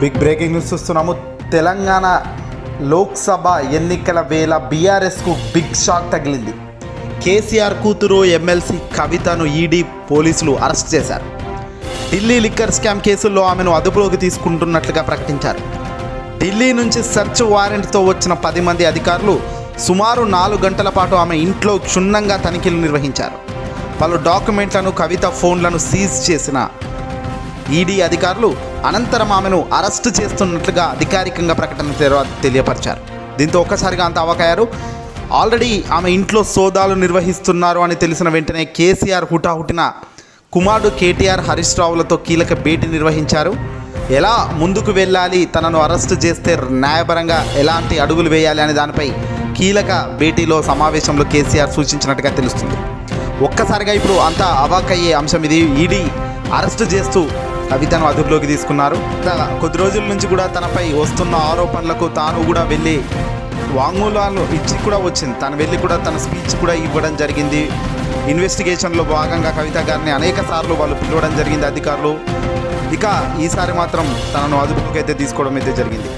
Big breaking news చూస్తున్నాము. తెలంగాణ లోక్సభ ఎన్నికల వేళ బీఆర్ఎస్కు బిగ్ షాక్ తగిలింది. కేసీఆర్ కూతురు ఎమ్మెల్సీ కవితను ఈడీ పోలీసులు అరెస్ట్ చేశారు. ఢిల్లీ లిక్కర్ స్కామ్ కేసుల్లో ఆమెను అదుపులోకి తీసుకుంటున్నట్లుగా ప్రకటించారు. ఢిల్లీ నుంచి సెర్చ్ వారెంట్తో వచ్చిన 10 మంది అధికారులు సుమారు 4 గంటల పాటు ఆమె ఇంట్లో క్షుణ్ణంగా తనిఖీలు నిర్వహించారు. పలు డాక్యుమెంట్లను, కవిత ఫోన్లను సీజ్ చేసిన ఈడీ అధికారులు అనంతరం ఆమెను అరెస్టు చేస్తున్నట్లుగా అధికారికంగా ప్రకటన తెలియపరిచారు. దీంతో ఒక్కసారిగా అంత అవాకయ్యారు. ఆల్రెడీ ఆమె ఇంట్లో సోదాలు నిర్వహిస్తున్నారు అని తెలిసిన వెంటనే కేసీఆర్ హుటాహుటిన కుమారుడు కేటీఆర్, హరీష్ రావులతో కీలక భేటీ నిర్వహించారు. ఎలా ముందుకు వెళ్ళాలి, తనను అరెస్టు చేస్తే న్యాయపరంగా ఎలాంటి అడుగులు వేయాలి అనే దానిపై కీలక భేటీలో సమావేశంలో కేసీఆర్ సూచించినట్టుగా తెలుస్తుంది. ఒక్కసారిగా ఇప్పుడు అంతా అవాకయ్యే అంశం ఇది. ఈడీ అరెస్టు చేస్తూ కవితను అదుపులోకి తీసుకున్నారు. కొద్ది రోజుల నుంచి కూడా తనపై వస్తున్న ఆరోపణలకు తాను కూడా వెళ్ళి వాంగ్మూలాలు ఇచ్చి కూడా వచ్చింది. తను వెళ్ళి కూడా తన స్పీచ్ కూడా ఇవ్వడం జరిగింది. ఇన్వెస్టిగేషన్లో భాగంగా కవిత గారిని అనేక సార్లు వాళ్ళు పిలవడం జరిగింది అధికారులు. ఇక ఈసారి మాత్రం తనను అదుపులోకి అయితే తీసుకోవడం అయితే జరిగింది.